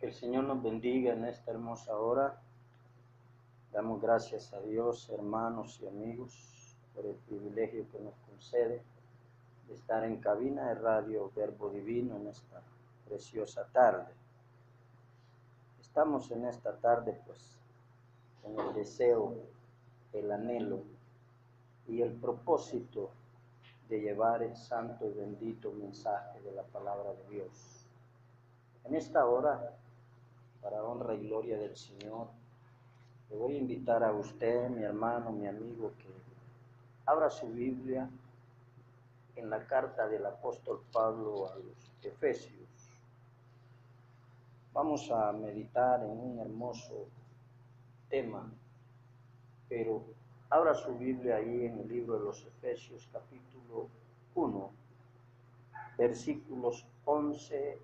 Que el Señor nos bendiga en esta hermosa hora. Damos gracias a Dios, hermanos y amigos, por el privilegio que nos concede de estar en cabina de Radio Verbo Divino en esta preciosa tarde. Estamos en esta tarde pues con el deseo, el anhelo y el propósito de llevar el santo y bendito mensaje de la palabra de Dios. En esta hora, para honra y gloria del Señor, le voy a invitar a usted, mi hermano, mi amigo, que abra su Biblia en la carta del apóstol Pablo a los Efesios. Vamos a meditar en un hermoso tema, pero abra su Biblia ahí en el libro de los Efesios, capítulo 1, versículos 11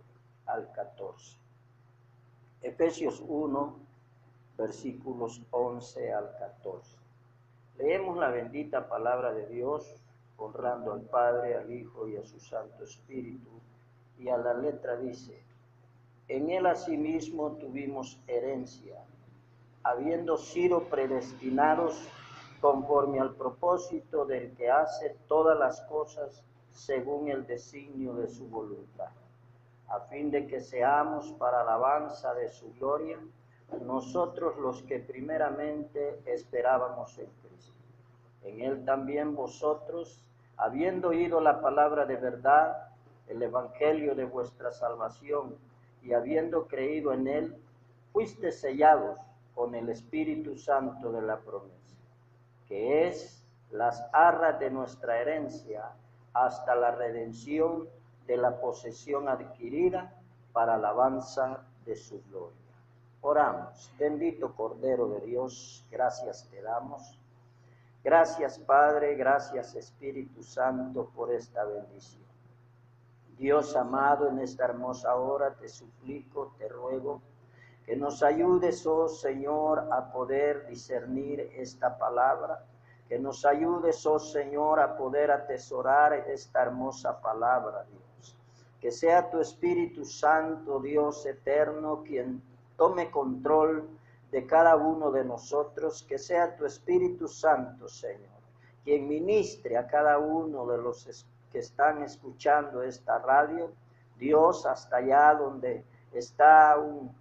al 14. Efesios 1, versículos 11 al 14. Leemos la bendita palabra de Dios, honrando al Padre, al Hijo y a su Santo Espíritu. Y a la letra dice: en él asimismo tuvimos herencia, habiendo sido predestinados conforme al propósito del que hace todas las cosas según el designio de su voluntad, a fin de que seamos para alabanza de su gloria, nosotros los que primeramente esperábamos en Cristo. En él también vosotros, habiendo oído la palabra de verdad, el evangelio de vuestra salvación, y habiendo creído en él, fuisteis sellados con el Espíritu Santo de la promesa, que es las arras de nuestra herencia hasta la redención de la posesión adquirida para alabanza de su gloria. Oramos. Bendito Cordero de Dios, gracias te damos. Gracias Padre, gracias Espíritu Santo por esta bendición. Dios amado, en esta hermosa hora te suplico, te ruego, que nos ayudes, oh Señor, a poder discernir esta palabra, que nos ayudes, oh Señor, a poder atesorar esta hermosa palabra, Dios. Que sea tu Espíritu Santo, Dios eterno, quien tome control de cada uno de nosotros, que sea tu Espíritu Santo, Señor, quien ministre a cada uno de los que están escuchando esta radio, Dios, hasta allá donde está un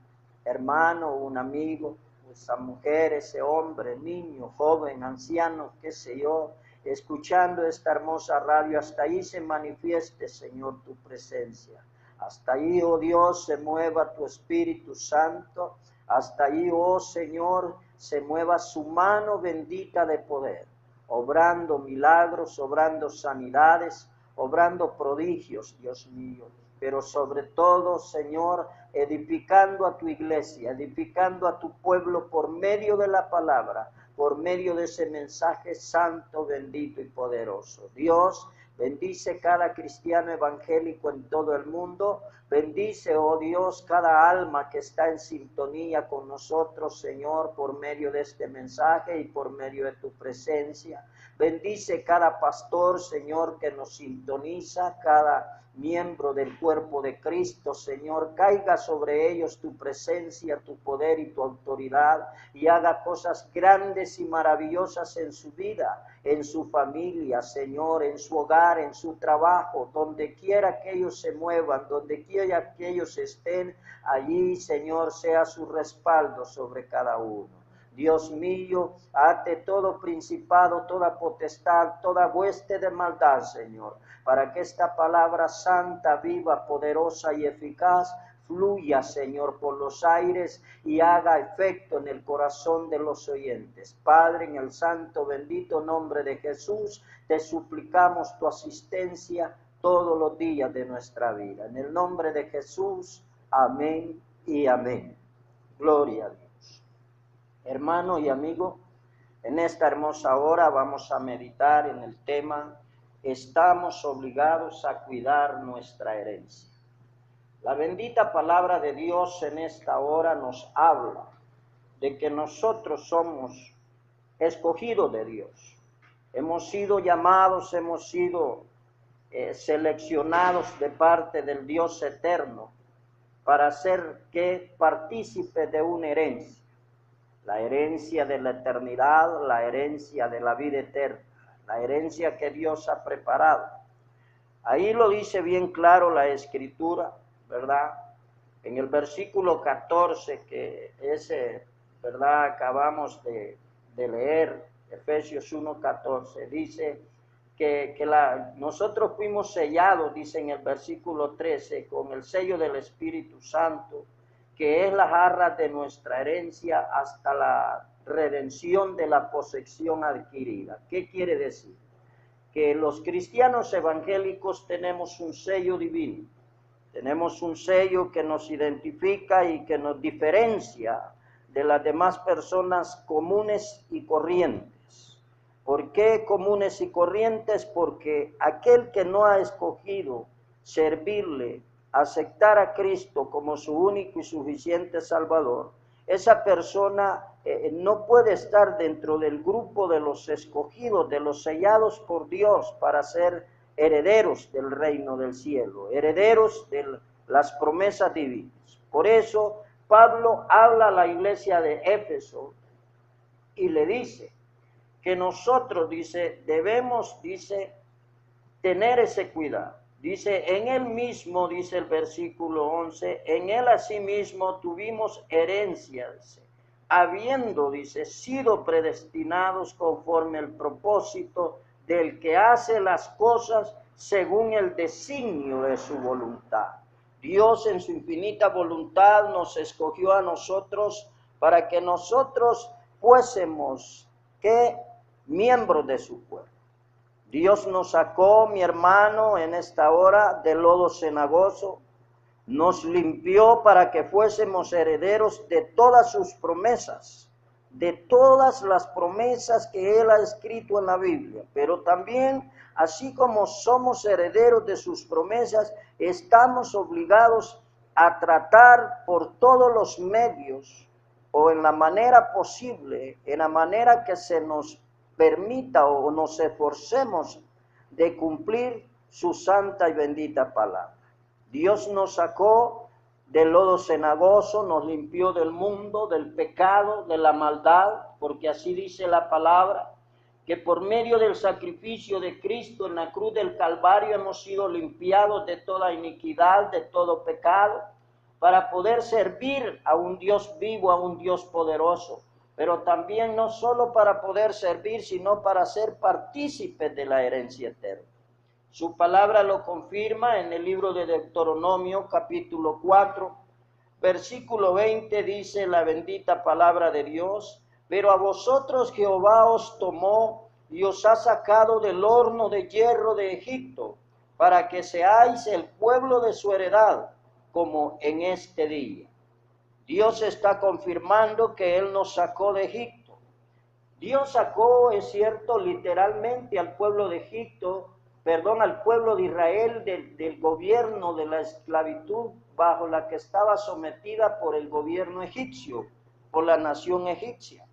hermano, un amigo, esa mujer, ese hombre, niño, joven, anciano, qué sé yo, escuchando esta hermosa radio, hasta ahí se manifieste, Señor, tu presencia. Hasta ahí, oh Dios, se mueva tu Espíritu Santo. Hasta ahí, oh Señor, se mueva su mano bendita de poder, obrando milagros, obrando sanidades, obrando prodigios, Dios mío. Pero sobre todo, Señor, edificando a tu iglesia, edificando a tu pueblo por medio de la palabra, por medio de ese mensaje santo, bendito y poderoso. Dios, bendice cada cristiano evangélico en todo el mundo. Bendice, oh Dios, cada alma que está en sintonía con nosotros, Señor, por medio de este mensaje y por medio de tu presencia. Bendice cada pastor, Señor, que nos sintoniza, cada miembro del cuerpo de Cristo, Señor. Caiga sobre ellos tu presencia, tu poder y tu autoridad, y haga cosas grandes y maravillosas en su vida, en su familia, Señor, en su hogar, en su trabajo, donde quiera que ellos se muevan, donde quiera que ellos estén, allí, Señor, sea su respaldo sobre cada uno. Dios mío, ate todo principado, toda potestad, toda hueste de maldad, Señor, para que esta palabra santa, viva, poderosa y eficaz fluya, Señor, por los aires y haga efecto en el corazón de los oyentes. Padre, en el santo bendito nombre de Jesús, te suplicamos tu asistencia todos los días de nuestra vida. En el nombre de Jesús, amén y amén. Gloria a Dios. Hermano y amigo, en esta hermosa hora vamos a meditar en el tema: estamos obligados a cuidar nuestra herencia. La bendita palabra de Dios en esta hora nos habla de que nosotros somos escogidos de Dios. Hemos sido llamados, hemos sido seleccionados de parte del Dios eterno para ser que partícipe de una herencia, la herencia de la eternidad, la herencia de la vida eterna, la herencia que Dios ha preparado. Ahí lo dice bien claro la Escritura, ¿verdad? En el versículo 14, que ese, ¿verdad? Acabamos de leer, Efesios 1:14, dice que nosotros fuimos sellados, dice en el versículo 13, con el sello del Espíritu Santo, que es la jarra de nuestra herencia hasta la redención de la posesión adquirida. ¿Qué quiere decir? Que los cristianos evangélicos tenemos un sello divino, tenemos un sello que nos identifica y que nos diferencia de las demás personas comunes y corrientes. ¿Por qué comunes y corrientes? Porque aquel que no ha escogido servirle, aceptar a Cristo como su único y suficiente Salvador, esa persona no puede estar dentro del grupo de los escogidos, de los sellados por Dios para ser herederos del reino del cielo, herederos de las promesas divinas. Por eso Pablo habla a la iglesia de Éfeso y le dice que nosotros, dice, debemos, dice, tener ese cuidado. Dice, en él mismo, dice el versículo 11, en él asimismo tuvimos herencia, dice, habiendo, dice, sido predestinados conforme al propósito del que hace las cosas según el designio de su voluntad. Dios en su infinita voluntad nos escogió a nosotros para que nosotros fuésemos, ¿qué? Miembros de su pueblo. Dios nos sacó, mi hermano, en esta hora del lodo cenagoso, nos limpió para que fuésemos herederos de todas sus promesas, de todas las promesas que Él ha escrito en la Biblia, pero también, así como somos herederos de sus promesas, estamos obligados a tratar por todos los medios o en la manera posible, en la manera que se nos permita o nos esforcemos de cumplir su santa y bendita palabra. Dios nos sacó del lodo cenagoso, nos limpió del mundo, del pecado, de la maldad, porque así dice la palabra, que por medio del sacrificio de Cristo en la cruz del Calvario hemos sido limpiados de toda iniquidad, de todo pecado, para poder servir a un Dios vivo, a un Dios poderoso, pero también no solo para poder servir, sino para ser partícipes de la herencia eterna. Su palabra lo confirma en el libro de Deuteronomio, capítulo 4, versículo 20, dice la bendita palabra de Dios, pero a vosotros Jehová os tomó y os ha sacado del horno de hierro de Egipto, para que seáis el pueblo de su heredad, como en este día. Dios está confirmando que Él nos sacó de Egipto. Dios sacó, es cierto, literalmente al pueblo de Egipto, al pueblo de Israel del gobierno de la esclavitud bajo la que estaba sometida por el gobierno egipcio, por la nación egipcia.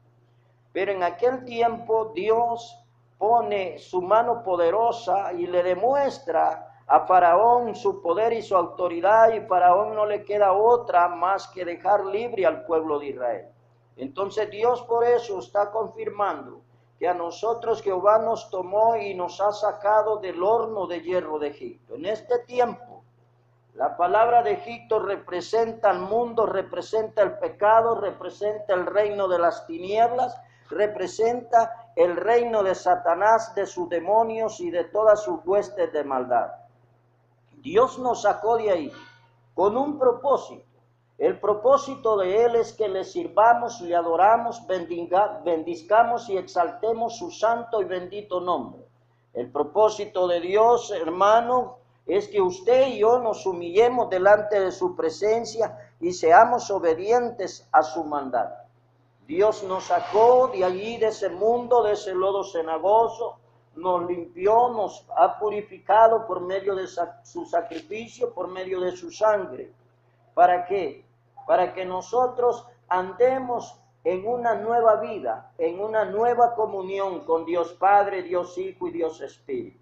Pero en aquel tiempo Dios pone su mano poderosa y le demuestra a Faraón su poder y su autoridad, y Faraón no le queda otra más que dejar libre al pueblo de Israel. Entonces Dios por eso está confirmando que a nosotros Jehová nos tomó y nos ha sacado del horno de hierro de Egipto. En este tiempo, la palabra de Egipto representa al mundo, representa el pecado, representa el reino de las tinieblas, representa el reino de Satanás, de sus demonios y de todas sus huestes de maldad. Dios nos sacó de ahí con un propósito. El propósito de Él es que le sirvamos, le adoramos, bendizcamos y exaltemos su santo y bendito nombre. El propósito de Dios, hermano, es que usted y yo nos humillemos delante de su presencia y seamos obedientes a su mandato. Dios nos sacó de allí, de ese mundo, de ese lodo cenagoso, nos limpió, nos ha purificado por medio de su sacrificio, por medio de su sangre. ¿Para qué? Para que nosotros andemos en una nueva vida, en una nueva comunión con Dios Padre, Dios Hijo y Dios Espíritu.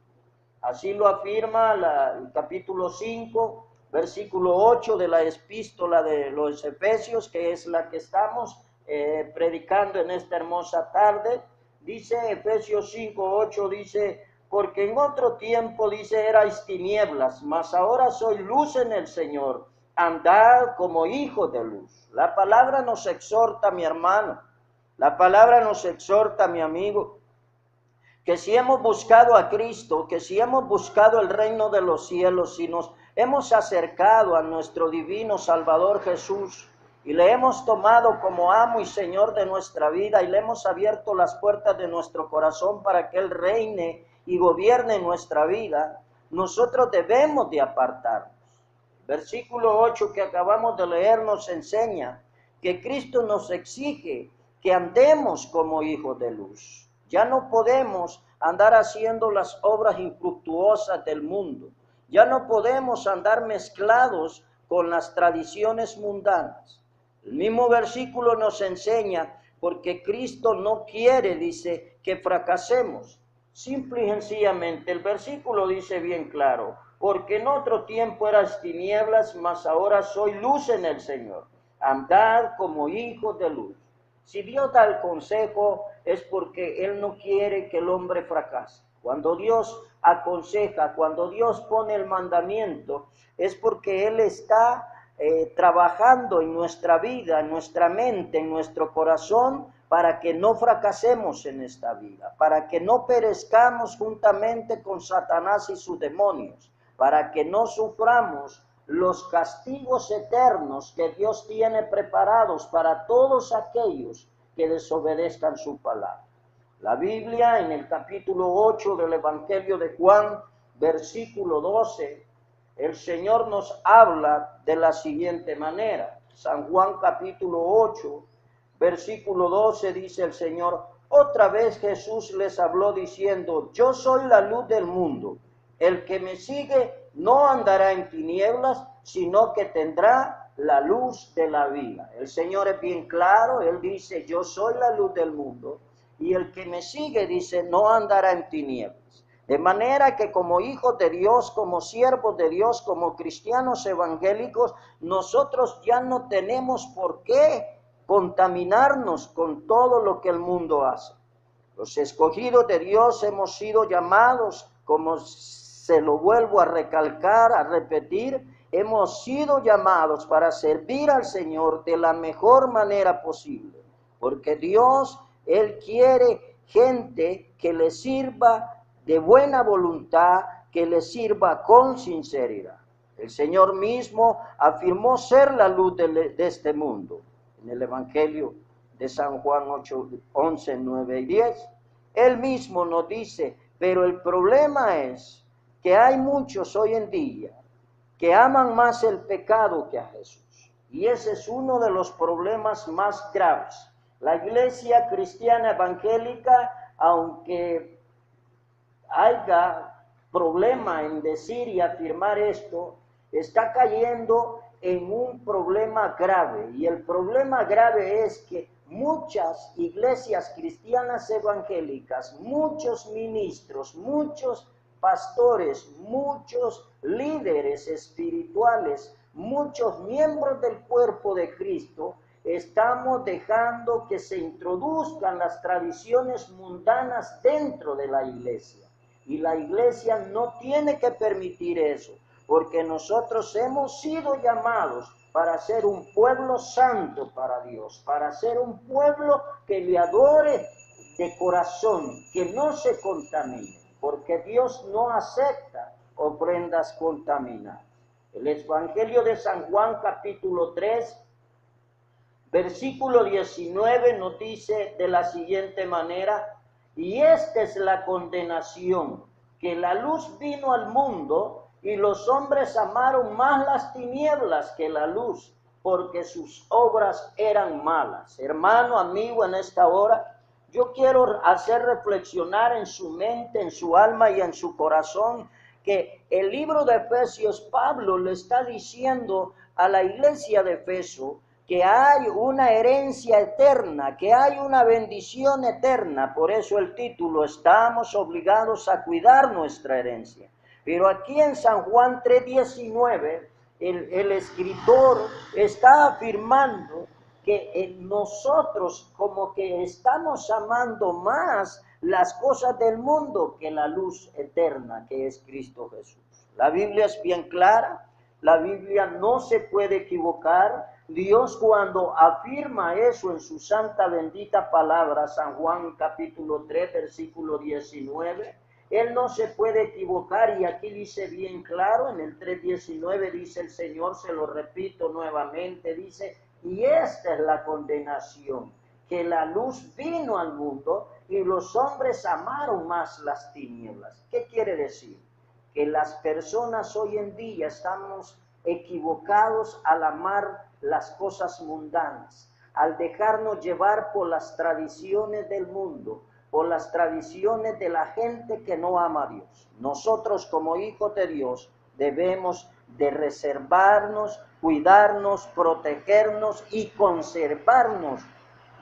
Así lo afirma el capítulo 5, versículo 8 de la epístola de los Efesios, que es la que estamos predicando en esta hermosa tarde. Dice Efesios 5:8, dice: porque en otro tiempo, dice, erais tinieblas, mas ahora soy luz en el Señor, andad como hijos de luz. La palabra nos exhorta, mi hermano, la palabra nos exhorta, mi amigo, que si hemos buscado a Cristo, que si hemos buscado el reino de los cielos, si nos hemos acercado a nuestro divino Salvador Jesús y le hemos tomado como amo y Señor de nuestra vida y le hemos abierto las puertas de nuestro corazón para que Él reine y gobierne nuestra vida, nosotros debemos de apartarnos. Versículo 8 que acabamos de leer nos enseña que Cristo nos exige que andemos como hijos de luz. Ya no podemos andar haciendo las obras infructuosas del mundo. Ya no podemos andar mezclados con las tradiciones mundanas. El mismo versículo nos enseña, porque Cristo no quiere, dice, que fracasemos. Simple y sencillamente, el versículo dice bien claro: porque en otro tiempo eras tinieblas, mas ahora soy luz en el Señor. Andad como hijos de luz. Si Dios da el consejo, es porque Él no quiere que el hombre fracase. Cuando Dios aconseja, cuando Dios pone el mandamiento, es porque Él está trabajando en nuestra vida, en nuestra mente, en nuestro corazón, para que no fracasemos en esta vida, para que no perezcamos juntamente con Satanás y sus demonios, para que no suframos los castigos eternos que Dios tiene preparados para todos aquellos que desobedezcan su palabra. La Biblia, en el capítulo 8 del Evangelio de Juan, versículo 12, el Señor nos habla de la siguiente manera. San Juan capítulo 8, versículo 12, dice el Señor: otra vez Jesús les habló diciendo: yo soy la luz del mundo. El que me sigue no andará en tinieblas, sino que tendrá la luz de la vida. El Señor es bien claro, Él dice: yo soy la luz del mundo, y el que me sigue, dice, no andará en tinieblas. De manera que como hijos de Dios, como siervos de Dios, como cristianos evangélicos, nosotros ya no tenemos por qué contaminarnos con todo lo que el mundo hace. Los escogidos de Dios hemos sido llamados, como se lo vuelvo a recalcar, a repetir, hemos sido llamados para servir al Señor de la mejor manera posible, porque Dios, Él quiere gente que le sirva de buena voluntad, que le sirva con sinceridad. El Señor mismo afirmó ser la luz de este mundo. En el Evangelio de San Juan 8, 11, 9 y 10, Él mismo nos dice: pero el problema es que hay muchos hoy en día que aman más el pecado que a Jesús. Y ese es uno de los problemas más graves. La iglesia cristiana evangélica, aunque haya problema en decir y afirmar esto, está cayendo en un problema grave. Y el problema grave es que muchas iglesias cristianas evangélicas, muchos ministros, muchos pastores, muchos líderes espirituales, muchos miembros del cuerpo de Cristo, estamos dejando que se introduzcan las tradiciones mundanas dentro de la iglesia. Y la iglesia no tiene que permitir eso, porque nosotros hemos sido llamados para ser un pueblo santo para Dios, para ser un pueblo que le adore de corazón, que no se contamine, porque Dios no acepta ofrendas contaminadas. El Evangelio de San Juan capítulo 3, versículo 19 nos dice de la siguiente manera: y esta es la condenación, que la luz vino al mundo, y los hombres amaron más las tinieblas que la luz, porque sus obras eran malas. Hermano, amigo, en esta hora, yo quiero hacer reflexionar en su mente, en su alma y en su corazón, que el libro de Efesios, Pablo le está diciendo a la iglesia de Efeso que hay una herencia eterna, que hay una bendición eterna. Por eso el título: estamos obligados a cuidar nuestra herencia. Pero aquí en San Juan 3:19, el escritor está afirmando que en nosotros como que estamos amando más las cosas del mundo que la luz eterna que es Cristo Jesús. La Biblia es bien clara, la Biblia no se puede equivocar. Dios cuando afirma eso en su santa bendita palabra, San Juan capítulo 3, versículo 19, Él no se puede equivocar, y aquí dice bien claro, en el 3:19 dice el Señor, se lo repito nuevamente, dice, y esta es la condenación, que la luz vino al mundo y los hombres amaron más las tinieblas. ¿Qué quiere decir? Que las personas hoy en día estamos equivocados al amar las cosas mundanas, al dejarnos llevar por las tradiciones del mundo, por las tradiciones de la gente que no ama a Dios. Nosotros como hijos de Dios debemos de reservarnos, cuidarnos, protegernos y conservarnos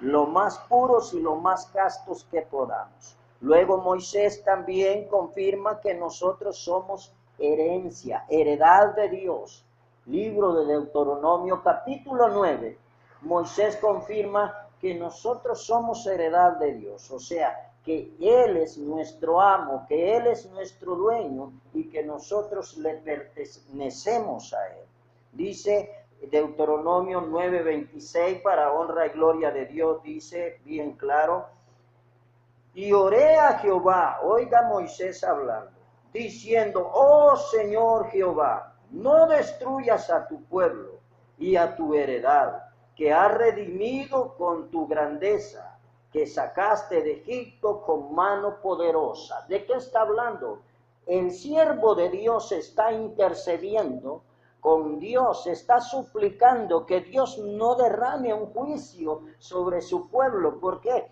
lo más puros y lo más castos que podamos. Luego Moisés también confirma que nosotros somos herencia, heredad de Dios. Libro de Deuteronomio capítulo 9, Moisés confirma que nosotros somos heredad de Dios, o sea, que Él es nuestro amo, que Él es nuestro dueño y que nosotros le pertenecemos a Él. Dice Deuteronomio 9:26, para honra y gloria de Dios, dice bien claro, y oré a Jehová, oiga Moisés hablando, diciendo, oh Señor Jehová, no destruyas a tu pueblo y a tu heredad, que has redimido con tu grandeza, que sacaste de Egipto con mano poderosa. ¿De qué está hablando? El siervo de Dios está intercediendo con Dios, está suplicando que Dios no derrame un juicio sobre su pueblo. ¿Por qué?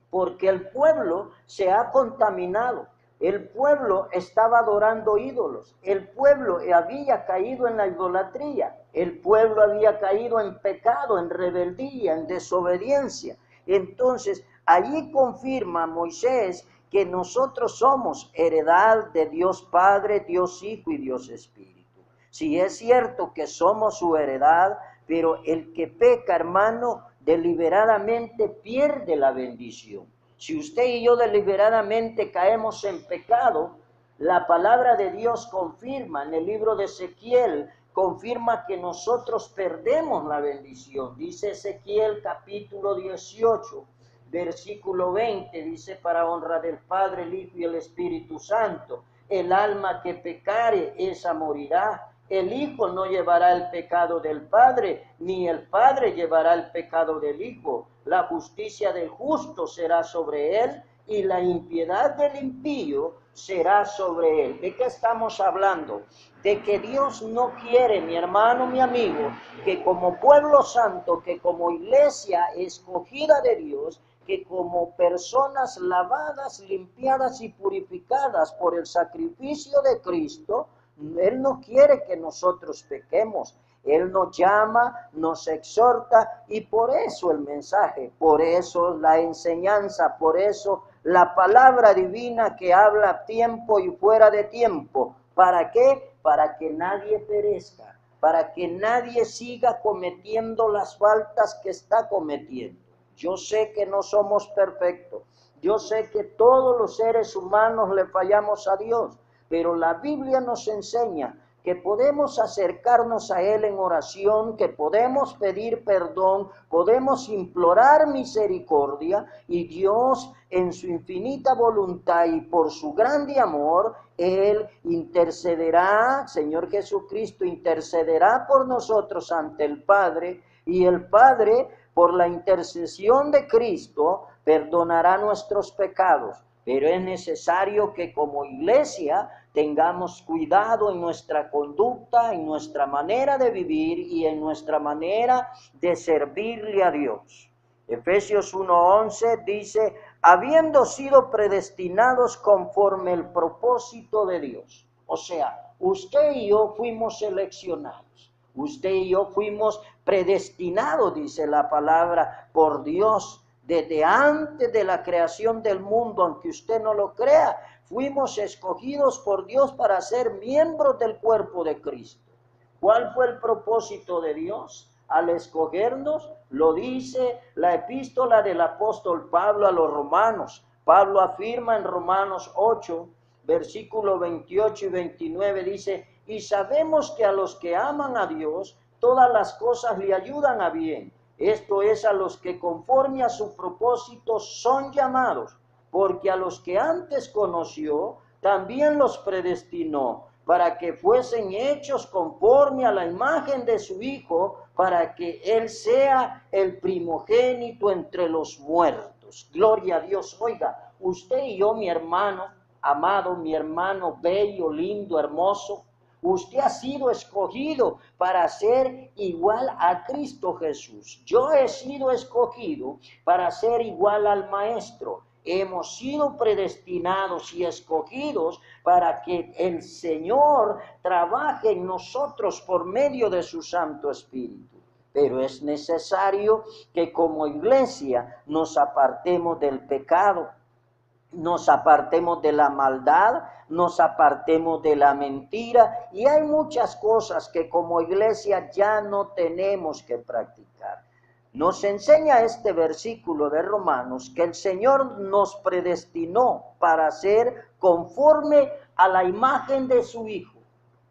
Porque el pueblo se ha contaminado, el pueblo estaba adorando ídolos, el pueblo había caído en la idolatría, el pueblo había caído en pecado, en rebeldía, en desobediencia. Entonces, allí confirma Moisés que nosotros somos heredad de Dios Padre, Dios Hijo y Dios Espíritu. Si es cierto que somos su heredad, pero el que peca, hermano, deliberadamente pierde la bendición. Si usted y yo deliberadamente caemos en pecado, la palabra de Dios confirma, en el libro de Ezequiel, confirma que nosotros perdemos la bendición. Dice Ezequiel capítulo 18, versículo 20, dice, para honra del Padre, el Hijo y el Espíritu Santo, el alma que pecare, esa morirá. El Hijo no llevará el pecado del Padre, ni el Padre llevará el pecado del Hijo. La justicia del justo será sobre él, y la impiedad del impío será sobre él. ¿De qué estamos hablando? De que Dios no quiere, mi hermano, mi amigo, que como pueblo santo, que como iglesia escogida de Dios, que como personas lavadas, limpiadas y purificadas por el sacrificio de Cristo, Él no quiere que nosotros pequemos. Él nos llama, nos exhorta, y por eso el mensaje, por eso la enseñanza, por eso la palabra divina que habla a tiempo y fuera de tiempo. ¿Para qué? Para que nadie perezca, para que nadie siga cometiendo las faltas que está cometiendo. Yo sé que no somos perfectos, yo sé que todos los seres humanos le fallamos a Dios, pero la Biblia nos enseña que podemos acercarnos a Él en oración, que podemos pedir perdón, podemos implorar misericordia, y Dios en su infinita voluntad y por su grande amor, Él intercederá, Señor Jesucristo intercederá por nosotros ante el Padre, y el Padre, por la intercesión de Cristo, perdonará nuestros pecados. Pero es necesario que como iglesia tengamos cuidado en nuestra conducta, en nuestra manera de vivir y en nuestra manera de servirle a Dios. Efesios 1:11 dice, habiendo sido predestinados conforme el propósito de Dios. O sea, usted y yo fuimos seleccionados. Usted y yo fuimos predestinados, dice la palabra, por Dios. Desde antes de la creación del mundo, aunque usted no lo crea, fuimos escogidos por Dios para ser miembros del cuerpo de Cristo. ¿Cuál fue el propósito de Dios al escogernos? Lo dice la epístola del apóstol Pablo a los romanos. Pablo afirma en Romanos 8, versículos 28 y 29, dice, y sabemos que a los que aman a Dios, todas las cosas le ayudan a bien. Esto es a los que conforme a su propósito son llamados, porque a los que antes conoció, también los predestinó para que fuesen hechos conforme a la imagen de su Hijo, para que Él sea el primogénito entre los muertos. Gloria a Dios. Oiga, usted y yo, mi hermano amado, mi hermano bello, lindo, hermoso, usted ha sido escogido para ser igual a Cristo Jesús. Yo he sido escogido para ser igual al Maestro. Hemos sido predestinados y escogidos para que el Señor trabaje en nosotros por medio de su Santo Espíritu. Pero es necesario que como iglesia nos apartemos del pecado, nos apartemos de la maldad, nos apartemos de la mentira, y hay muchas cosas que como iglesia ya no tenemos que practicar. Nos enseña este versículo de Romanos que el Señor nos predestinó para ser conforme a la imagen de su Hijo,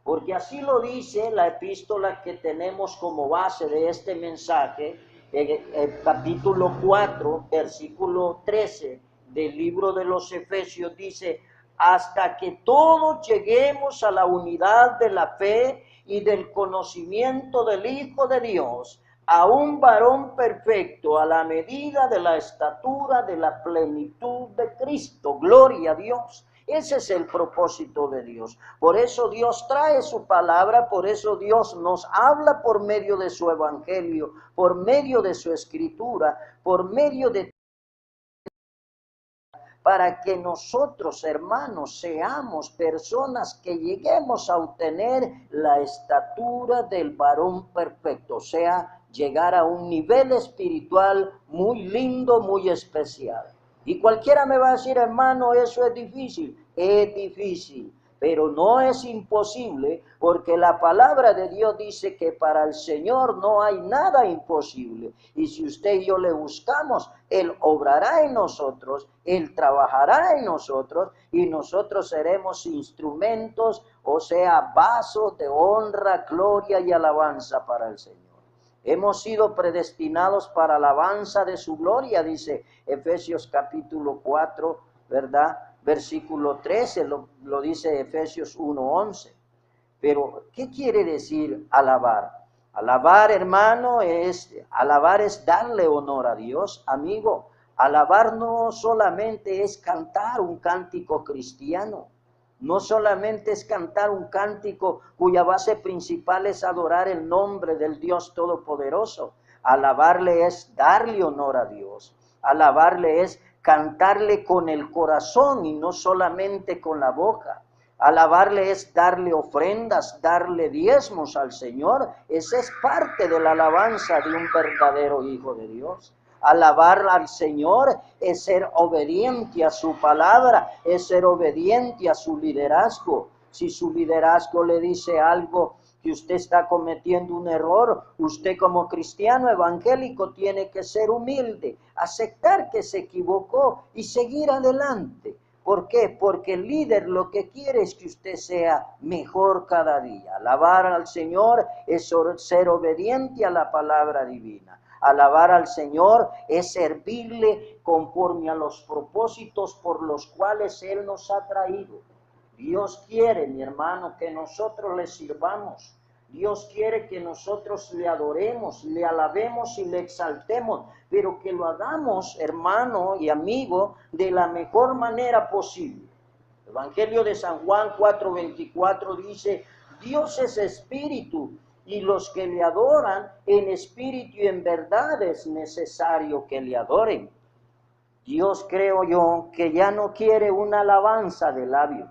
porque así lo dice la epístola que tenemos como base de este mensaje, el capítulo 4, versículo 13 del libro de los Efesios, dice, hasta que todos lleguemos a la unidad de la fe y del conocimiento del Hijo de Dios, a un varón perfecto, a la medida de la estatura de la plenitud de Cristo. Gloria a Dios. Ese es el propósito de Dios. Por eso Dios trae su palabra, por eso Dios nos habla por medio de su evangelio, por medio de su escritura, por medio de para que nosotros, hermanos, seamos personas que lleguemos a obtener la estatura del varón perfecto, o sea, llegar a un nivel espiritual muy lindo, muy especial. Y cualquiera me va a decir, hermano, eso es difícil, pero no es imposible, porque la palabra de Dios dice que para el Señor no hay nada imposible. Y si usted y yo le buscamos, Él obrará en nosotros, Él trabajará en nosotros, y nosotros seremos instrumentos, o sea, vasos de honra, gloria y alabanza para el Señor. Hemos sido predestinados para alabanza de su gloria, dice Efesios capítulo 4, ¿verdad? Versículo 13, lo dice Efesios 1:11. Pero, ¿qué quiere decir alabar? Alabar, hermano, alabar es darle honor a Dios, amigo. Alabar no solamente es cantar un cántico cristiano, no solamente es cantar un cántico cuya base principal es adorar el nombre del Dios Todopoderoso. Alabarle es darle honor a Dios. Alabarle es cantarle con el corazón y no solamente con la boca. Alabarle es darle ofrendas, darle diezmos al Señor. Esa es parte de la alabanza de un verdadero hijo de Dios. Alabar al Señor es ser obediente a su palabra, es ser obediente a su liderazgo. Si su liderazgo le dice algo que usted está cometiendo un error, usted como cristiano evangélico tiene que ser humilde, aceptar que se equivocó y seguir adelante. ¿Por qué? Porque el líder lo que quiere es que usted sea mejor cada día. Alabar al Señor es ser obediente a la palabra divina. Alabar al Señor es servirle conforme a los propósitos por los cuales Él nos ha traído. Dios quiere, mi hermano, que nosotros le sirvamos. Dios quiere que nosotros le adoremos, le alabemos y le exaltemos, pero que lo hagamos, hermano y amigo, de la mejor manera posible. El Evangelio de San Juan 4:24 dice, Dios es espíritu, y los que le adoran en espíritu y en verdad es necesario que le adoren. Dios, creo yo, que ya no quiere una alabanza de labio.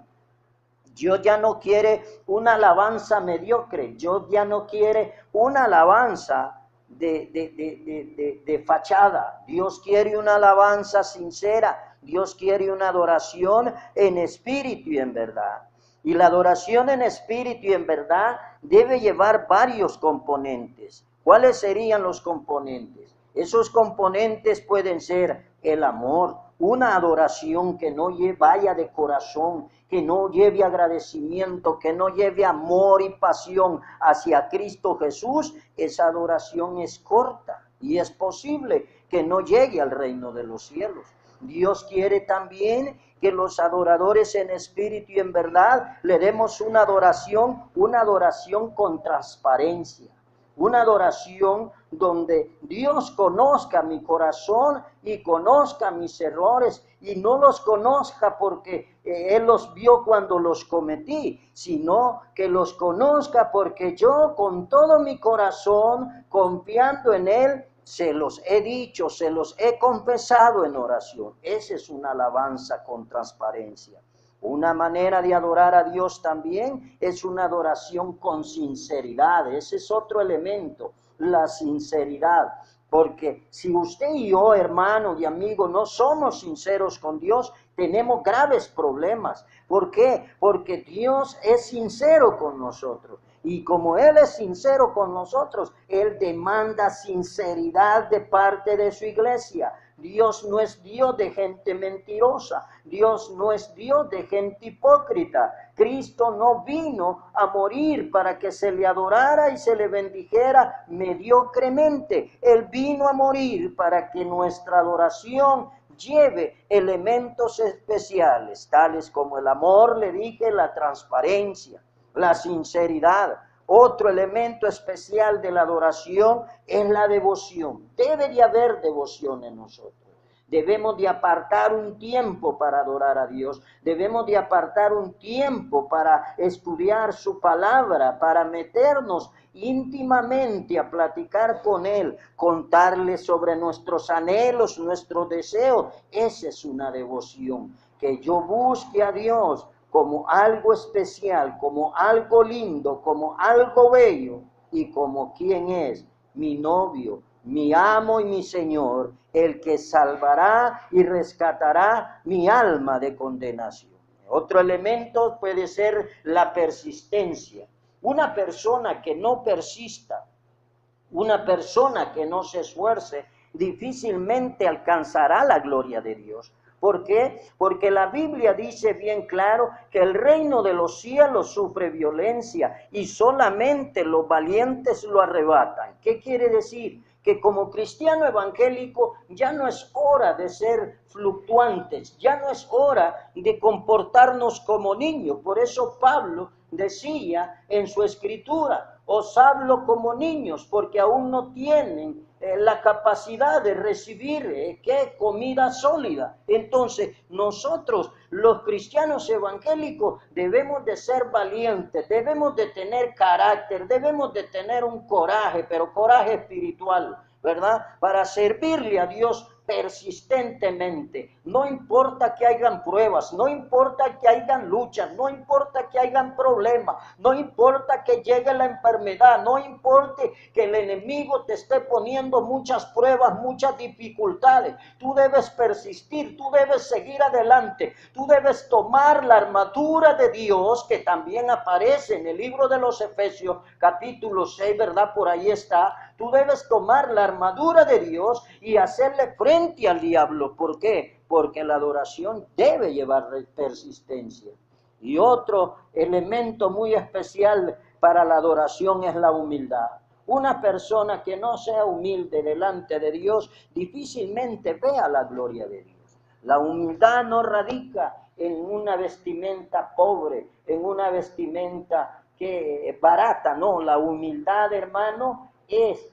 Dios ya no quiere una alabanza mediocre. Dios ya no quiere una alabanza de fachada. Dios quiere una alabanza sincera. Dios quiere una adoración en espíritu y en verdad. Y la adoración en espíritu y en verdad debe llevar varios componentes. ¿Cuáles serían los componentes? Esos componentes pueden ser el amor, una adoración que no vaya de corazón, que no lleve agradecimiento, que no lleve amor y pasión hacia Cristo Jesús. Esa adoración es corta y es posible que no llegue al reino de los cielos. Dios quiere también que los adoradores en espíritu y en verdad le demos una adoración con transparencia. Una adoración donde Dios conozca mi corazón y conozca mis errores, y no los conozca porque Él los vio cuando los cometí, sino que los conozca porque yo con todo mi corazón, confiando en Él, se los he dicho, se los he confesado en oración. Esa es una alabanza con transparencia. Una manera de adorar a Dios también es una adoración con sinceridad. Ese es otro elemento, la sinceridad. Porque si usted y yo, hermano y amigo, no somos sinceros con Dios, tenemos graves problemas. ¿Por qué? Porque Dios es sincero con nosotros. Y como Él es sincero con nosotros, Él demanda sinceridad de parte de su iglesia. Dios no es Dios de gente mentirosa. Dios no es Dios de gente hipócrita. Cristo no vino a morir para que se le adorara y se le bendijera mediocremente. Él vino a morir para que nuestra adoración lleve elementos especiales, tales como el amor, le dije, la transparencia, la sinceridad. Otro elemento especial de la adoración es la devoción. Debe de haber devoción en nosotros. Debemos de apartar un tiempo para adorar a Dios. Debemos de apartar un tiempo para estudiar su palabra, para meternos íntimamente a platicar con Él, contarle sobre nuestros anhelos, nuestros deseos. Esa es una devoción. Que yo busque a Dios como algo especial, como algo lindo, como algo bello, y como quien es mi novio, mi amo y mi Señor, el que salvará y rescatará mi alma de condenación. Otro elemento puede ser la persistencia. Una persona que no persista, una persona que no se esfuerce, difícilmente alcanzará la gloria de Dios. ¿Por qué? Porque la Biblia dice bien claro que el reino de los cielos sufre violencia y solamente los valientes lo arrebatan. ¿Qué quiere decir? Que como cristiano evangélico ya no es hora de ser fluctuantes, ya no es hora de comportarnos como niños. Por eso Pablo decía en su escritura: os hablo como niños, porque aún no tienen la capacidad de recibir comida sólida. Entonces, nosotros, los cristianos evangélicos, debemos de ser valientes, debemos de tener carácter, debemos de tener un coraje, pero coraje espiritual, ¿verdad? Para servirle a Dios persistentemente. No importa que hayan pruebas, no importa que hayan luchas, no importa que hayan problemas, no importa que llegue la enfermedad, no importa que el enemigo te esté poniendo muchas pruebas, muchas dificultades. Tú debes persistir, tú debes seguir adelante, tú debes tomar la armadura de Dios, que también aparece en el libro de los Efesios, capítulo 6, ¿verdad? Por ahí está. Tú debes tomar la armadura de Dios y hacerle frente al diablo. ¿Por qué? Porque la adoración debe llevar persistencia. Y otro elemento muy especial para la adoración es la humildad. Una persona que no sea humilde delante de Dios difícilmente vea la gloria de Dios. La humildad no radica en una vestimenta pobre, en una vestimenta barata, no. La humildad, hermano, es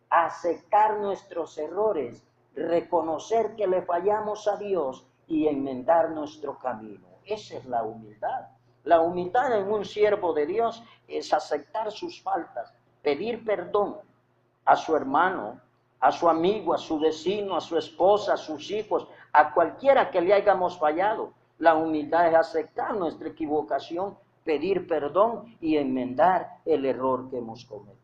aceptar nuestros errores, reconocer que le fallamos a Dios y enmendar nuestro camino. Esa es la humildad. La humildad en un siervo de Dios es aceptar sus faltas, pedir perdón a su hermano, a su amigo, a su vecino, a su esposa, a sus hijos, a cualquiera que le hayamos fallado. La humildad es aceptar nuestra equivocación, pedir perdón y enmendar el error que hemos cometido.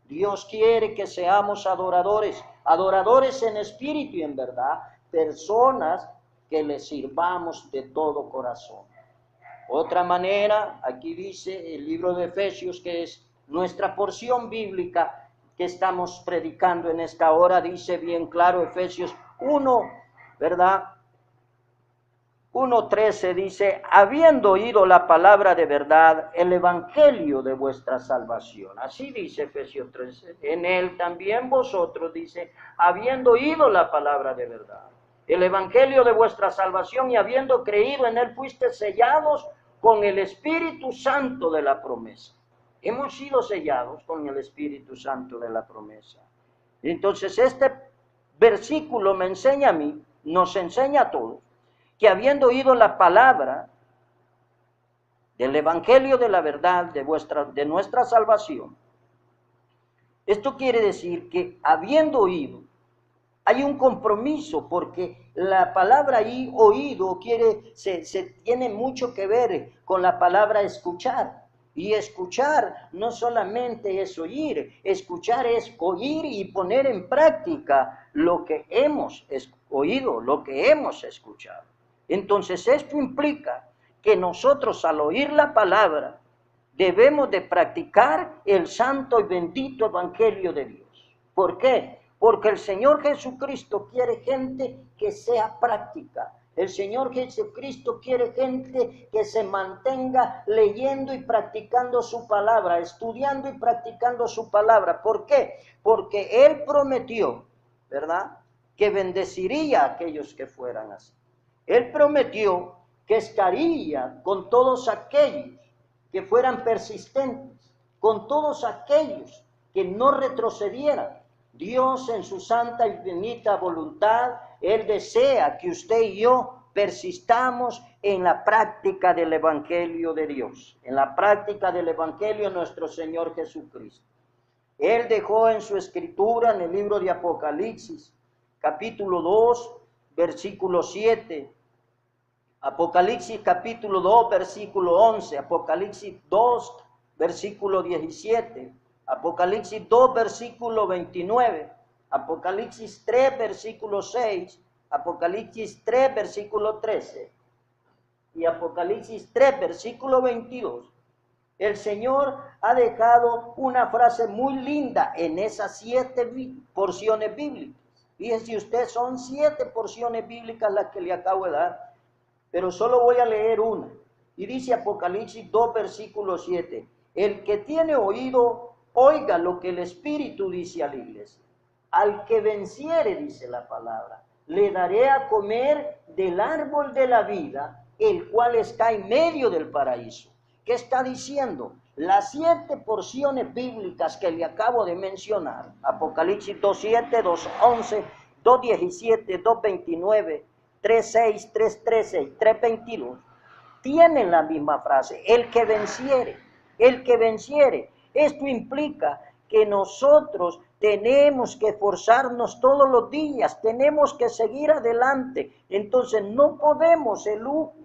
Dios quiere que seamos adoradores, adoradores en espíritu y en verdad, personas que le sirvamos de todo corazón. Otra manera, aquí dice el libro de Efesios, que es nuestra porción bíblica que estamos predicando en esta hora, dice bien claro Efesios 1, ¿verdad? 1:13 dice, habiendo oído la palabra de verdad, el evangelio de vuestra salvación. Así dice Efesios 13. En él también vosotros, dice, habiendo oído la palabra de verdad, el evangelio de vuestra salvación, y habiendo creído en él, fuiste sellados con el Espíritu Santo de la promesa. Hemos sido sellados con el Espíritu Santo de la promesa. Entonces este versículo me enseña a mí, nos enseña a todos, que habiendo oído la palabra del evangelio de la verdad de nuestra salvación, esto quiere decir que habiendo oído, hay un compromiso, porque la palabra ahí, oído, se tiene mucho que ver con la palabra escuchar. Y escuchar no solamente es oír, escuchar es oír y poner en práctica lo que hemos oído, lo que hemos escuchado. Entonces esto implica que nosotros al oír la palabra debemos de practicar el santo y bendito evangelio de Dios. ¿Por qué? Porque el Señor Jesucristo quiere gente que sea práctica. El Señor Jesucristo quiere gente que se mantenga leyendo y practicando su palabra, estudiando y practicando su palabra. ¿Por qué? Porque Él prometió, ¿verdad?, que bendeciría a aquellos que fueran así. Él prometió que estaría con todos aquellos que fueran persistentes, con todos aquellos que no retrocedieran. Dios en su santa y bendita voluntad, Él desea que usted y yo persistamos en la práctica del Evangelio de Dios, en la práctica del Evangelio de nuestro Señor Jesucristo. Él dejó en su escritura, en el libro de Apocalipsis, capítulo 2, versículo 7, Apocalipsis capítulo 2, versículo 11, Apocalipsis 2, versículo 17, Apocalipsis 2, versículo 29, Apocalipsis 3, versículo 6, Apocalipsis 3, versículo 13 y Apocalipsis 3, versículo 22. El Señor ha dejado una frase muy linda en esas 7 porciones bíblicas. Fíjense usted, son 7 porciones bíblicas las que le acabo de dar, pero solo voy a leer una. Y dice Apocalipsis 2, versículo 7. El que tiene oído, oiga lo que el Espíritu dice a la iglesia. Al que venciere, dice la palabra, le daré a comer del árbol de la vida, el cual está en medio del paraíso. ¿Qué está diciendo? Las 7 porciones bíblicas que le acabo de mencionar, Apocalipsis 2:7, 2:11, 2:17, 2:29, 3:6, 3:13 y 3:22, tienen la misma frase, el que venciere, el que venciere. Esto implica que nosotros tenemos que esforzarnos todos los días, tenemos que seguir adelante. Entonces no podemos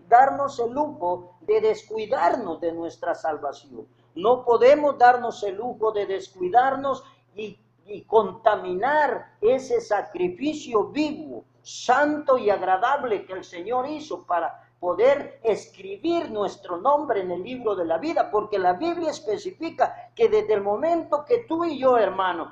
darnos el lujo de descuidarnos de nuestra salvación. No podemos darnos el lujo de descuidarnos y contaminar ese sacrificio vivo, santo y agradable que el Señor hizo para poder escribir nuestro nombre en el libro de la vida, porque la Biblia especifica que desde el momento que tú y yo, hermano,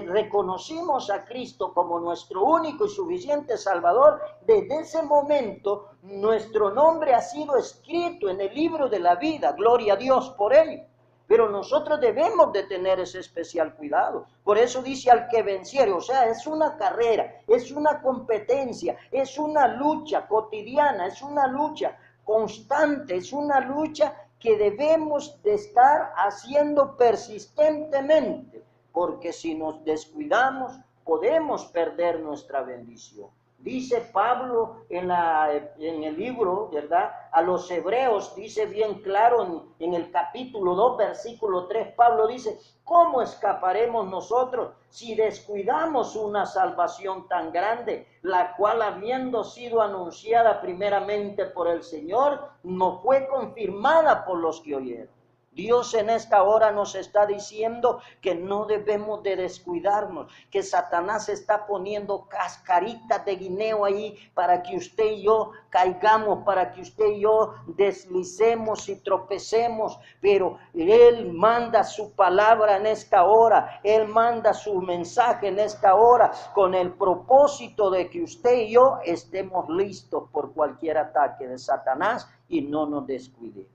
reconocimos a Cristo como nuestro único y suficiente Salvador, desde ese momento nuestro nombre ha sido escrito en el libro de la vida. Gloria a Dios por ello. Pero nosotros debemos de tener ese especial cuidado. Por eso dice al que venciere, o sea, es una carrera, es una competencia, es una lucha cotidiana, es una lucha constante, es una lucha que debemos de estar haciendo persistentemente, porque si nos descuidamos podemos perder nuestra bendición. Dice Pablo en el libro, ¿verdad?, a los hebreos, dice bien claro en el capítulo 2, versículo 3, Pablo dice, ¿cómo escaparemos nosotros si descuidamos una salvación tan grande, la cual habiendo sido anunciada primeramente por el Señor, no fue confirmada por los que oyeron? Dios en esta hora nos está diciendo que no debemos de descuidarnos, que Satanás está poniendo cascaritas de guineo ahí para que usted y yo caigamos, para que usted y yo deslicemos y tropecemos, pero Él manda su palabra en esta hora, Él manda su mensaje en esta hora con el propósito de que usted y yo estemos listos por cualquier ataque de Satanás y no nos descuidemos.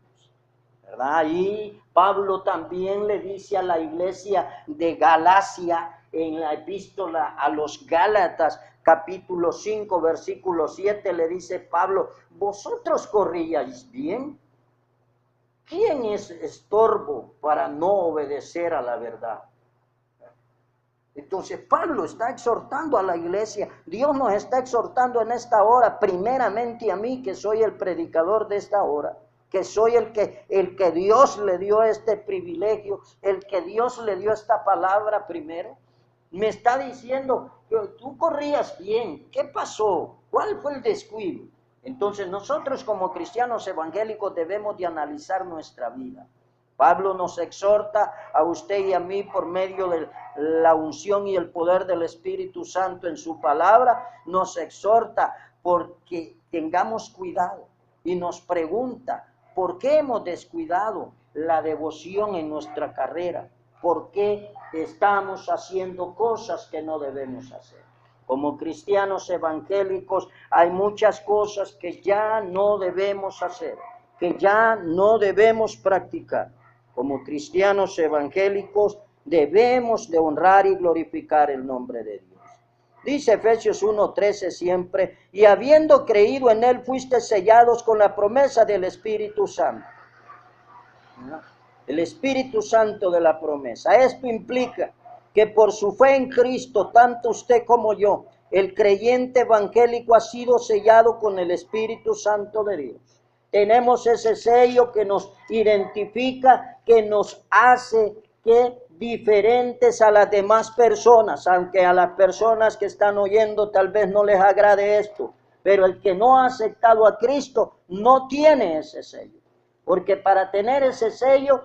¿Verdad? Y Pablo también le dice a la iglesia de Galacia en la epístola a los Gálatas, capítulo 5, versículo 7, le dice Pablo, vosotros corríais bien. ¿Quién es estorbo para no obedecer a la verdad? Entonces Pablo está exhortando a la iglesia, Dios nos está exhortando en esta hora, primeramente a mí que soy el predicador de esta hora, que soy el que Dios le dio este privilegio, el que Dios le dio esta palabra primero. Me está diciendo que tú corrías bien. ¿Qué pasó? ¿Cuál fue el descuido? Entonces nosotros como cristianos evangélicos debemos de analizar nuestra vida. Pablo nos exhorta a usted y a mí por medio de la unción y el poder del Espíritu Santo en su palabra, nos exhorta porque tengamos cuidado y nos pregunta, ¿por qué hemos descuidado la devoción en nuestra carrera? ¿Por qué estamos haciendo cosas que no debemos hacer? Como cristianos evangélicos hay muchas cosas que ya no debemos hacer, que ya no debemos practicar. Como cristianos evangélicos debemos de honrar y glorificar el nombre de Dios. Dice Efesios 1:13 siempre, y habiendo creído en Él fuisteis sellados con la promesa del Espíritu Santo. El Espíritu Santo de la promesa. Esto implica que por su fe en Cristo, tanto usted como yo, el creyente evangélico ha sido sellado con el Espíritu Santo de Dios. Tenemos ese sello que nos identifica, que nos hace que diferentes a las demás personas, aunque a las personas que están oyendo tal vez no les agrade esto, pero el que no ha aceptado a Cristo no tiene ese sello, porque para tener ese sello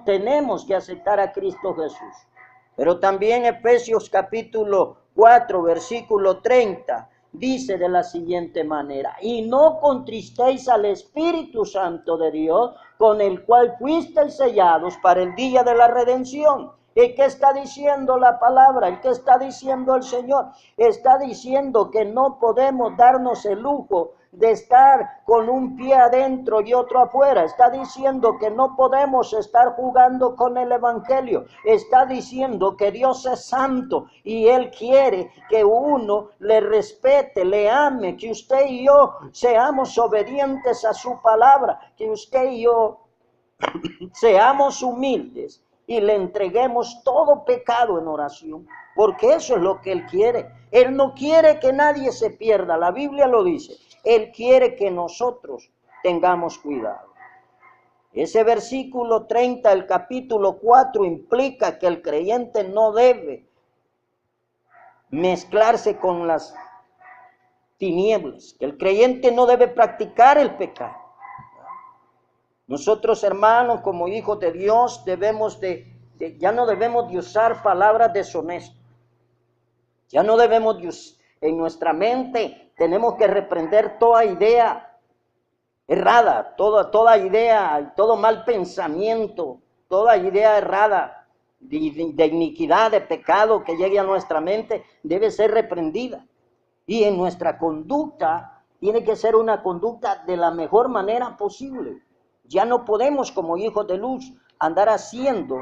tenemos que aceptar a Cristo Jesús. Pero también Efesios capítulo 4, versículo 30, dice de la siguiente manera, y no contristéis al Espíritu Santo de Dios, con el cual fuisteis sellados para el día de la redención. ¿Y qué está diciendo la palabra? ¿Y qué está diciendo el Señor? Está diciendo que no podemos darnos el lujo de estar con un pie adentro y otro afuera. Está diciendo que no podemos estar jugando con el evangelio. Está diciendo que Dios es santo y Él quiere que uno le respete, le ame, que usted y yo seamos obedientes a su palabra, que usted y yo seamos humildes y le entreguemos todo pecado en oración, porque eso es lo que Él quiere. Él no quiere que nadie se pierda, la Biblia lo dice. Él quiere que nosotros tengamos cuidado. Ese versículo 30 del capítulo 4 implica que el creyente no debe mezclarse con las tinieblas, que el creyente no debe practicar el pecado. Nosotros, hermanos, como hijos de Dios, ya no debemos de usar palabras deshonestas. Ya no debemos de en nuestra mente tenemos que reprender toda idea errada, toda idea, todo mal pensamiento, toda idea errada de iniquidad, de pecado que llegue a nuestra mente, debe ser reprendida. Y en nuestra conducta tiene que ser una conducta de la mejor manera posible. Ya no podemos, como hijos de luz, andar haciendo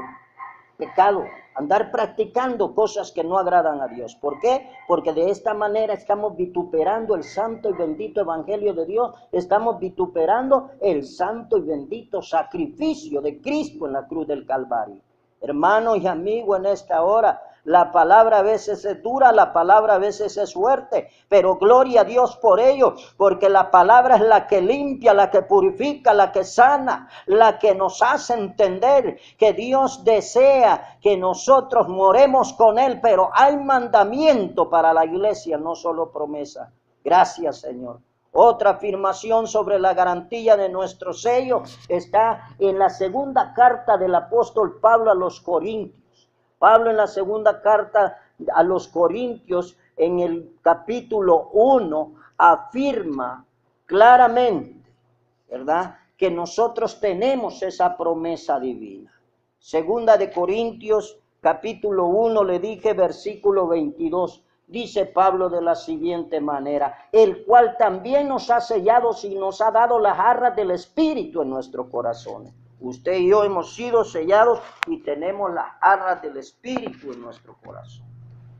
pecado, andar practicando cosas que no agradan a Dios. ¿Por qué? Porque de esta manera estamos vituperando el santo y bendito evangelio de Dios, estamos vituperando el santo y bendito sacrificio de Cristo en la cruz del Calvario. Hermano y amigo, en esta hora, la palabra a veces es dura, la palabra a veces es fuerte, pero gloria a Dios por ello, porque la palabra es la que limpia, la que purifica, la que sana, la que nos hace entender que Dios desea que nosotros moremos con Él, pero hay mandamiento para la iglesia, no solo promesa. Gracias, Señor. Otra afirmación sobre la garantía de nuestro sello está en la segunda carta del apóstol Pablo a los Corintios. Pablo en la segunda carta a los Corintios, en el capítulo 1, afirma claramente, ¿verdad?, que nosotros tenemos esa promesa divina. Segunda de Corintios, capítulo 1, le dije, versículo 22. Dice Pablo de la siguiente manera: el cual también nos ha sellado y nos ha dado las arras del Espíritu en nuestros corazones. Usted y yo hemos sido sellados y tenemos las arras del Espíritu en nuestro corazón.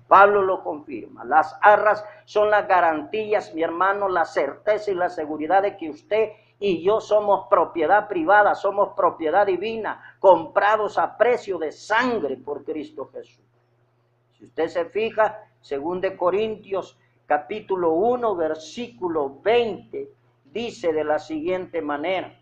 Pablo lo confirma. Las arras son las garantías, mi hermano, la certeza y la seguridad de que usted y yo somos propiedad privada, somos propiedad divina, comprados a precio de sangre por Cristo Jesús. Si usted se fija, 2 Corintios capítulo 1, versículo 20, dice de la siguiente manera.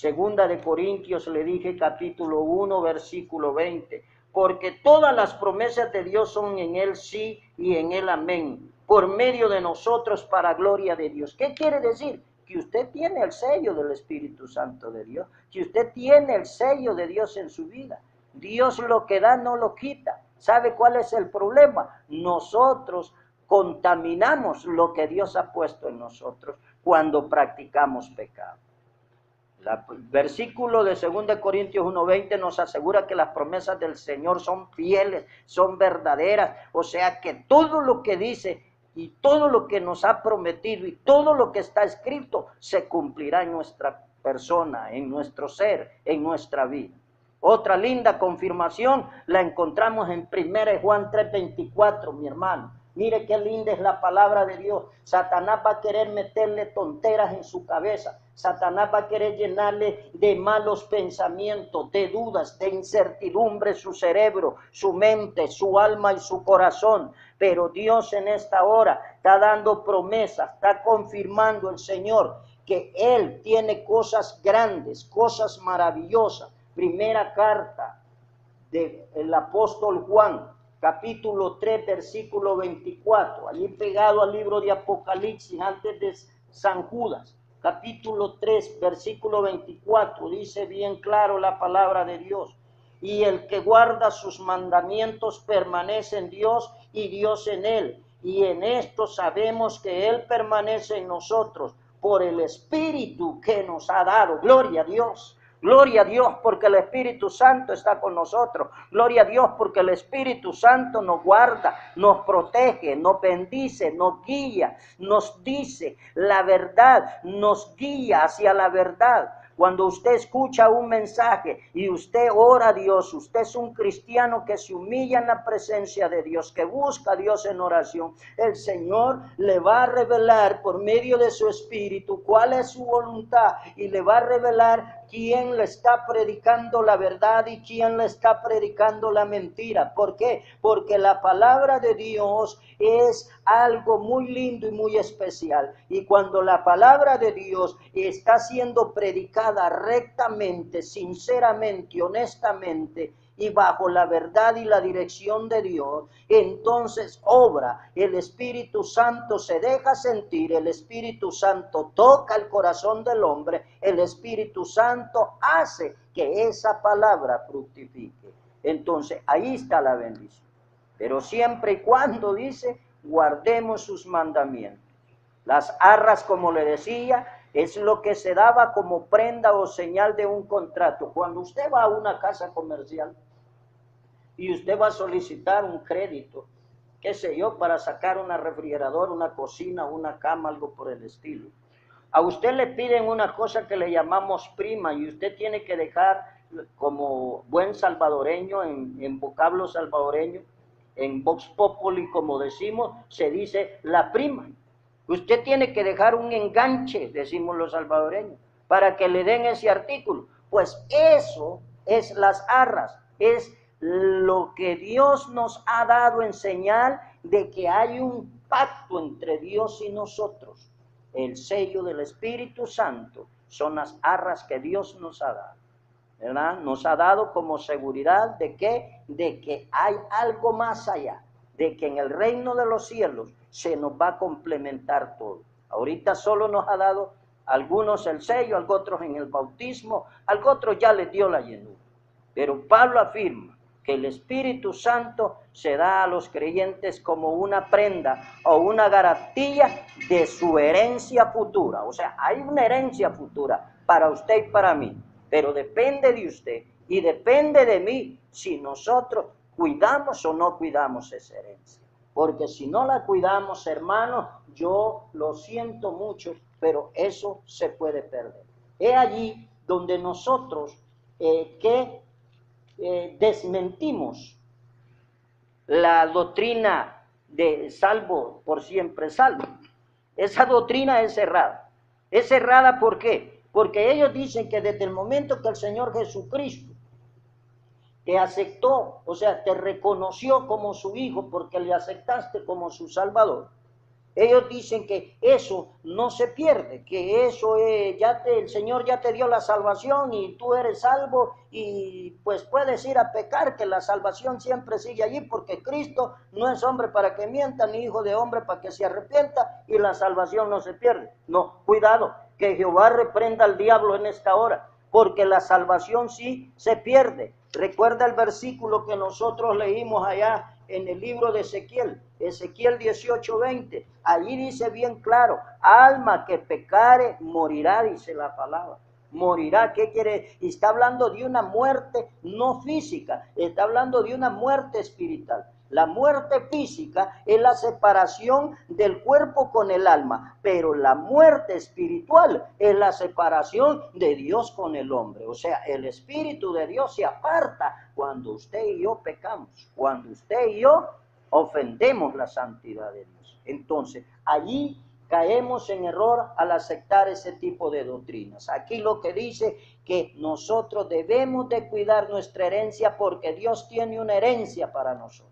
2 Corintios, le dije, capítulo 1, versículo 20. Porque todas las promesas de Dios son en Él sí y en Él amén, por medio de nosotros para gloria de Dios. ¿Qué quiere decir? Que usted tiene el sello del Espíritu Santo de Dios, que usted tiene el sello de Dios en su vida. Dios lo que da no lo quita. ¿Sabe cuál es el problema? Nosotros contaminamos lo que Dios ha puesto en nosotros cuando practicamos pecado. El versículo de 2 Corintios 1:20 nos asegura que las promesas del Señor son fieles, son verdaderas. O sea que todo lo que dice y todo lo que nos ha prometido y todo lo que está escrito se cumplirá en nuestra persona, en nuestro ser, en nuestra vida. Otra linda confirmación la encontramos en 1 Juan 3:24, mi hermano. Mire qué linda es la palabra de Dios. Satanás va a querer meterle tonteras en su cabeza. Satanás va a querer llenarle de malos pensamientos, de dudas, de incertidumbre su cerebro, su mente, su alma y su corazón. Pero Dios en esta hora está dando promesas, está confirmando el Señor que Él tiene cosas grandes, cosas maravillosas. Primera carta del apóstol Juan, capítulo 3, versículo 24, allí pegado al libro de Apocalipsis, antes de San Judas, capítulo 3, versículo 24, dice bien claro la palabra de Dios: y el que guarda sus mandamientos permanece en Dios y Dios en él, y en esto sabemos que Él permanece en nosotros por el Espíritu que nos ha dado. Gloria a Dios. Gloria a Dios porque el Espíritu Santo está con nosotros. Gloria a Dios porque el Espíritu Santo nos guarda, nos protege, nos bendice, nos guía, nos dice la verdad, nos guía hacia la verdad. Cuando usted escucha un mensaje y usted ora a Dios, usted es un cristiano que se humilla en la presencia de Dios, que busca a Dios en oración, el Señor le va a revelar por medio de su Espíritu cuál es su voluntad y le va a revelar quién le está predicando la verdad y quién le está predicando la mentira. ¿Por qué? Porque la palabra de Dios es algo muy lindo y muy especial. Y cuando la palabra de Dios está siendo predicada rectamente, sinceramente, honestamente y bajo la verdad y la dirección de Dios, entonces obra el Espíritu Santo, se deja sentir, el Espíritu Santo toca el corazón del hombre, el Espíritu Santo hace que esa palabra fructifique. Entonces ahí está la bendición. Pero siempre y cuando, dice, guardemos sus mandamientos. Las arras, como le decía, es lo que se daba como prenda o señal de un contrato. Cuando usted va a una casa comercial y usted va a solicitar un crédito, qué sé yo, para sacar una refrigeradora, una cocina, una cama, algo por el estilo. A usted le piden una cosa que le llamamos prima y usted tiene que dejar, como buen salvadoreño, en vocablo salvadoreño, en Vox Populi, como decimos, se dice la prima. Usted tiene que dejar un enganche, decimos los salvadoreños, para que le den ese artículo. Pues eso es las arras, es lo que Dios nos ha dado en señal de que hay un pacto entre Dios y nosotros. El sello del Espíritu Santo son las arras que Dios nos ha dado, ¿verdad? Nos ha dado como seguridad de que hay algo más allá, de que en el reino de los cielos se nos va a complementar todo. Ahorita solo nos ha dado a algunos el sello, a otros en el bautismo, a otros ya les dio la llenura. Pero Pablo afirma que el Espíritu Santo se da a los creyentes como una prenda o una garantía de su herencia futura. O sea, hay una herencia futura para usted y para mí, pero depende de usted y depende de mí si nosotros cuidamos o no cuidamos esa herencia. Porque si no la cuidamos, hermanos, yo lo siento mucho, pero eso se puede perder. Es allí donde nosotros desmentimos la doctrina de salvo por siempre salvo. Esa doctrina es errada. Es errada, ¿por qué? Porque ellos dicen que desde el momento que el Señor Jesucristo te aceptó, o sea, te reconoció como su hijo porque le aceptaste como su salvador, ellos dicen que eso no se pierde, que eso el Señor ya te dio la salvación y tú eres salvo y pues puedes ir a pecar, que la salvación siempre sigue allí porque Cristo no es hombre para que mienta, ni hijo de hombre para que se arrepienta y la salvación no se pierde. No, cuidado, que Jehová reprenda al diablo en esta hora, porque la salvación sí se pierde. Recuerda el versículo que nosotros leímos allá en el libro de Ezequiel 18:20, allí dice bien claro, alma que pecare morirá, dice la palabra. Morirá, ¿qué quiere? Y está hablando de una muerte no física, está hablando de una muerte espiritual. La muerte física es la separación del cuerpo con el alma, pero la muerte espiritual es la separación de Dios con el hombre. O sea, el Espíritu de Dios se aparta cuando usted y yo pecamos, cuando usted y yo ofendemos la santidad de Dios. Entonces, allí caemos en error al aceptar ese tipo de doctrinas. Aquí lo que dice que nosotros debemos de cuidar nuestra herencia porque Dios tiene una herencia para nosotros,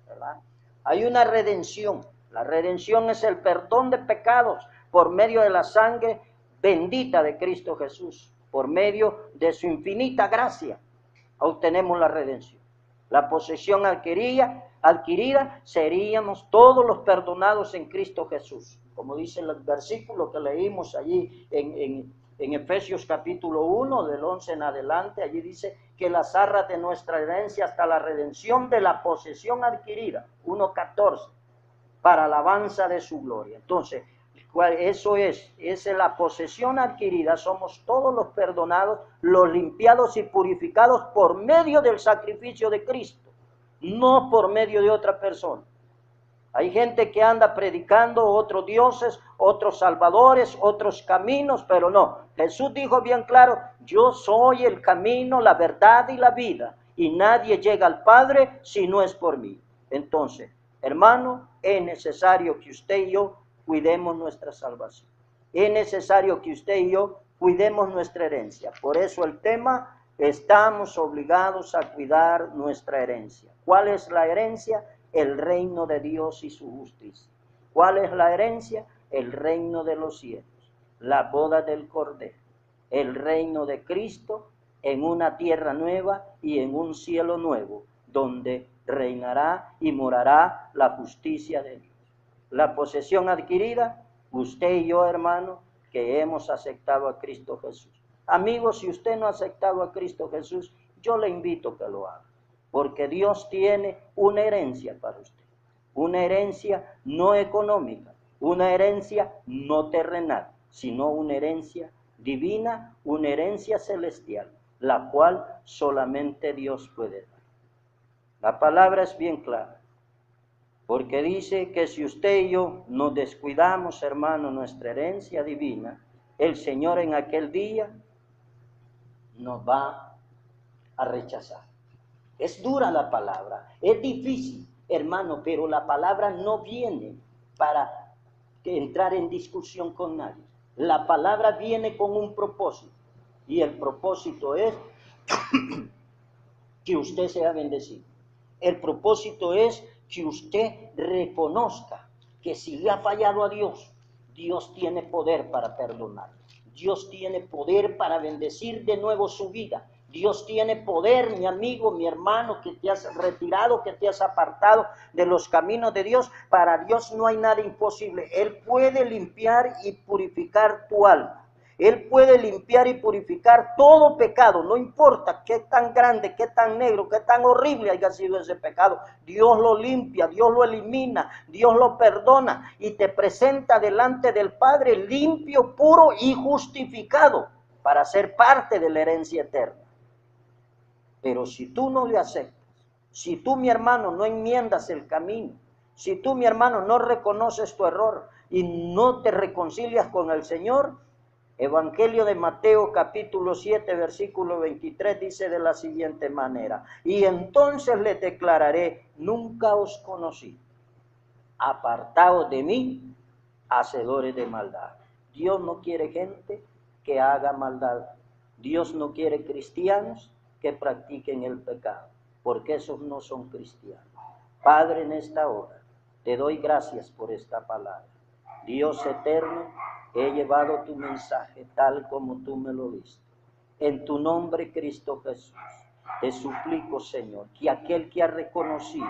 ¿verdad? Hay una redención. La redención es el perdón de pecados por medio de la sangre bendita de Cristo Jesús. Por medio de su infinita gracia obtenemos la redención. La posesión adquirida seríamos todos los perdonados en Cristo Jesús. Como dice el versículo que leímos allí en Efesios capítulo 1, del 11 en adelante, allí dice que las arras de nuestra herencia hasta la redención de la posesión adquirida, 1:14, para alabanza de su gloria. Entonces, eso es la posesión adquirida, somos todos los perdonados, los limpiados y purificados por medio del sacrificio de Cristo, no por medio de otra persona. Hay gente que anda predicando otros dioses, otros salvadores, otros caminos, pero no. Jesús dijo bien claro, yo soy el camino, la verdad y la vida, y nadie llega al Padre si no es por mí. Entonces, hermano, es necesario que usted y yo cuidemos nuestra salvación. Es necesario que usted y yo cuidemos nuestra herencia. Por eso el tema, estamos obligados a cuidar nuestra herencia. ¿Cuál es la herencia? El reino de Dios y su justicia. ¿Cuál es la herencia? El reino de los cielos, la boda del Cordero, el reino de Cristo en una tierra nueva y en un cielo nuevo, donde reinará y morará la justicia de Dios. La posesión adquirida, usted y yo, hermano, que hemos aceptado a Cristo Jesús. Amigos, si usted no ha aceptado a Cristo Jesús, yo le invito a que lo haga. Porque Dios tiene una herencia para usted, una herencia no económica, una herencia no terrenal, sino una herencia divina, una herencia celestial, la cual solamente Dios puede dar. La palabra es bien clara, porque dice que si usted y yo nos descuidamos, hermano, nuestra herencia divina, el Señor en aquel día nos va a rechazar. Es dura la palabra, es difícil, hermano, pero la palabra no viene para entrar en discusión con nadie. La palabra viene con un propósito, y el propósito es que usted sea bendecido. El propósito es que usted reconozca que si le ha fallado a Dios, Dios tiene poder para perdonar. Dios tiene poder para bendecir de nuevo su vida. Dios tiene poder, mi amigo, mi hermano, que te has retirado, que te has apartado de los caminos de Dios. Para Dios no hay nada imposible. Él puede limpiar y purificar tu alma. Él puede limpiar y purificar todo pecado, no importa qué tan grande, qué tan negro, qué tan horrible haya sido ese pecado. Dios lo limpia, Dios lo elimina, Dios lo perdona y te presenta delante del Padre limpio, puro y justificado para ser parte de la herencia eterna. Pero si tú no le aceptas, si tú, mi hermano, no enmiendas el camino, si tú, mi hermano, no reconoces tu error y no te reconcilias con el Señor, Evangelio de Mateo capítulo 7 versículo 23 dice de la siguiente manera: y entonces les declararé, nunca os conocí, apartaos de mí, hacedores de maldad. Dios no quiere gente que haga maldad. Dios no quiere cristianos que practiquen el pecado, porque esos no son cristianos. Padre, en esta hora te doy gracias por esta palabra. Dios eterno, he llevado tu mensaje tal como tú me lo diste. En tu nombre, Cristo Jesús, te suplico, Señor, que aquel que ha reconocido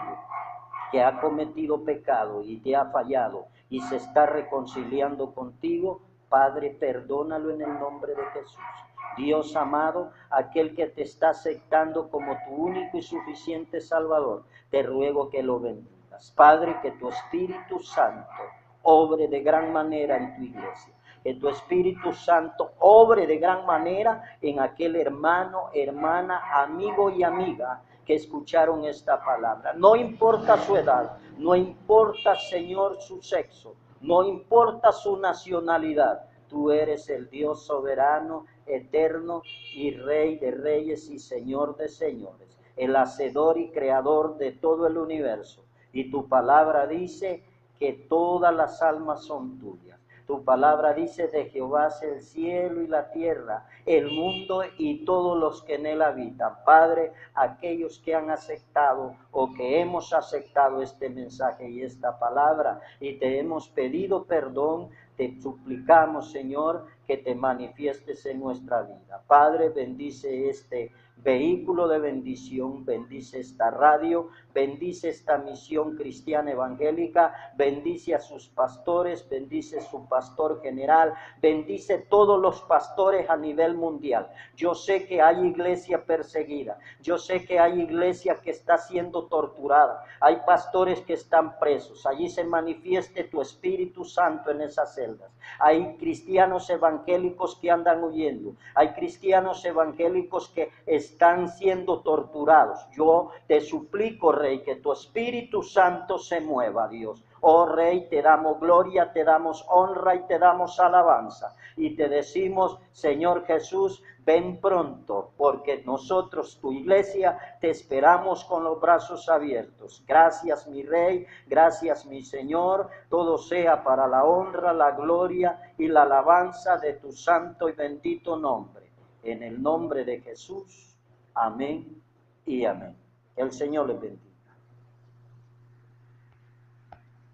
que ha cometido pecado y te ha fallado y se está reconciliando contigo, Padre, perdónalo en el nombre de Jesús. Dios amado, aquel que te está aceptando como tu único y suficiente Salvador, te ruego que lo bendigas. Padre, que tu Espíritu Santo obre de gran manera en tu iglesia. Que tu Espíritu Santo obre de gran manera en aquel hermano, hermana, amigo y amiga que escucharon esta palabra. No importa su edad, no importa, Señor, su sexo, no importa su nacionalidad. Tú eres el Dios soberano, eterno y Rey de reyes y Señor de señores, el hacedor y creador de todo el universo. Y tu palabra dice que todas las almas son tuyas. Tu palabra dice: de Jehová es el cielo y la tierra, el mundo y todos los que en él habitan. Padre, aquellos que han aceptado o que hemos aceptado este mensaje y esta palabra y te hemos pedido perdón, te suplicamos, Señor, que te manifiestes en nuestra vida. Padre, bendice este vehículo de bendición, bendice esta radio, bendice esta misión cristiana evangélica, bendice a sus pastores, bendice su pastor general, bendice todos los pastores a nivel mundial. Yo sé que hay iglesia perseguida, yo sé que hay iglesia que está siendo torturada, hay pastores que están presos. Allí se manifieste tu Espíritu Santo en esas celdas. Hay cristianos evangélicos que andan huyendo, hay cristianos evangélicos que están siendo torturados. Yo te suplico, Rey, que tu Espíritu Santo se mueva, Dios. Oh Rey, te damos gloria, te damos honra y te damos alabanza. Y te decimos, Señor Jesús, ven pronto, porque nosotros, tu iglesia, te esperamos con los brazos abiertos. Gracias, mi Rey, gracias, mi Señor. Todo sea para la honra, la gloria y la alabanza de tu santo y bendito nombre. En el nombre de Jesús. Amén y amén. Que el Señor les bendiga.